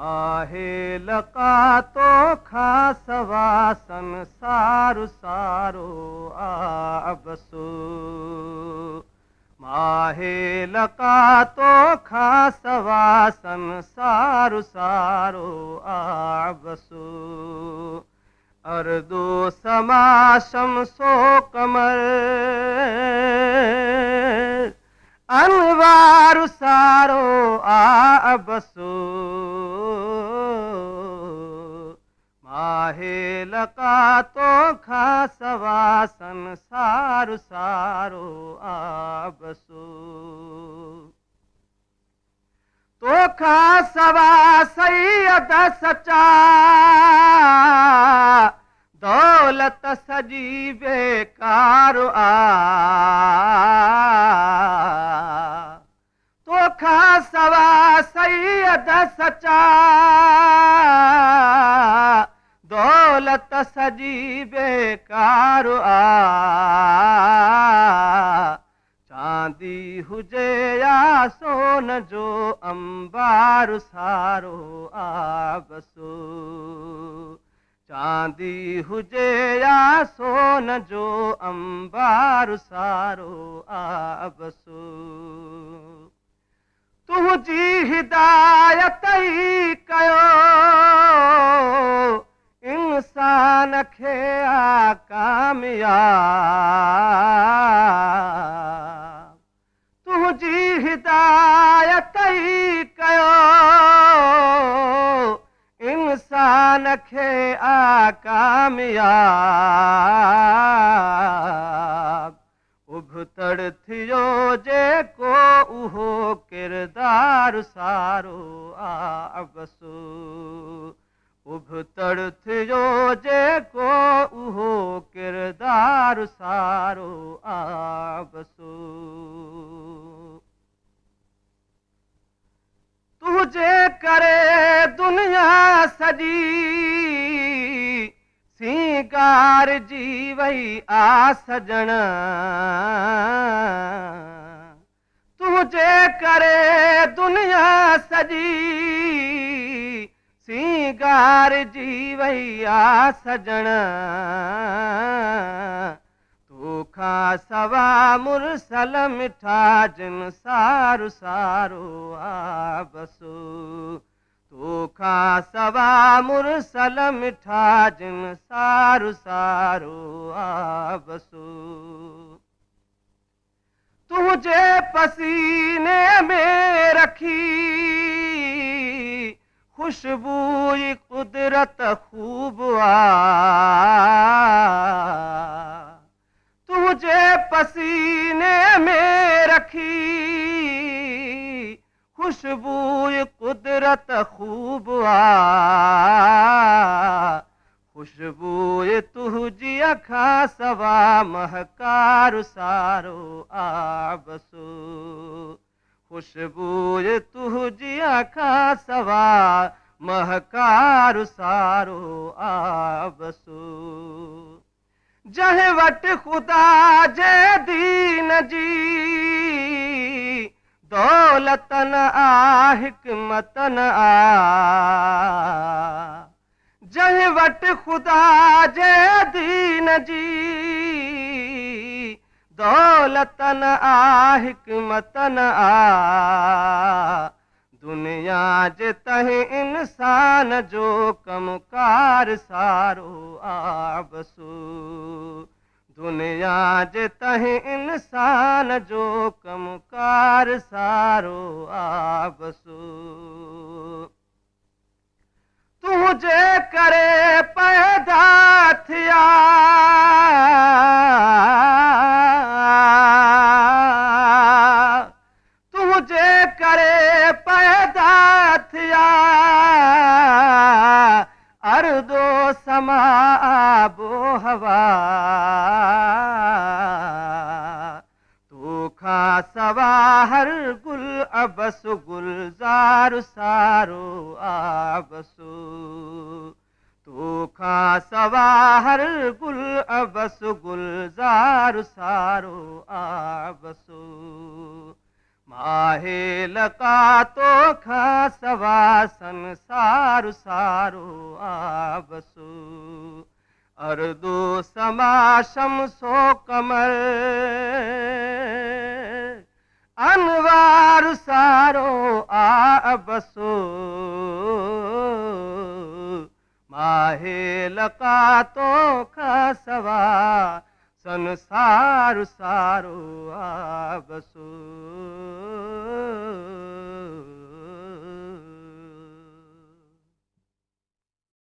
माहे लका तो खासवा संसारु सारो आबसु माहे लका तो खासवा संसारु सारो आबसु अर्दो समा शमसो कमर अनवारु सारो आबसु माहे लका तो खासवा संसारु सारो आबसु तो खासवा सैयद सचा दौलत सजी बेकार आ तो खासवा सैयद सचा दौलत सजी बेकार आ चांदी हुजे या सोन जो अंबार सारो आबसु चांदी हुजे या सोन जो अंबार सारो आबसु तुझी हिदायत ही कयो इंसान खे आ कामयाब तुझी हिदायत ही कयो इंसान खे आ कामयाब उभतड़ थियो जेको उहो किरदार सारो आबसु उभतड़ थियो जेको उहो किरदार सारो आबसु तुझे करे दुनिया सजी सिंगार जी वही आ सजण तुझे करे दुनिया सजी सिंगार जी वही आ सजण तोखा सवा मुरसल मिठा जिन सारु सारो आबसु तोखा सवा मुरसल मिठा जिन सारु सारो आबसु तुझे पसीने में रखी खुशबू कुदरत खूब आ तुझे पसीने में रखी खुशबू कुदरत खूब आ खुशबू तुझी अखा सवा महकार सारो आबसु खुशबू तुझी अखा सवा महकार सारो आबसु जह वट खुदा जे दीन जी दौलतन आ हिकमतन आ जह वट खुदा जे दीन जी दौलतन आ हिकमतन आ दुनिया जे तहे इंसान जो कमकार सारो आबसु दुनिया जे तहे इंसान जो कमकार सारो आबसु तुझे करे पैदा थिया तुझे करे पैदा थिया अर्दो समा आबो हवा तोखा सवा हर गुल अबस गुलजार सारो आबसु तोखा खां सवा हर गुल अबस गुलज़ार सारो आबसु माहे लका तो खां सवा संसार सारो आबसु अर्दो समा शमसो कमर अनवार सारो आबसु माहे लका तो खां सवा संसार सारो आबसु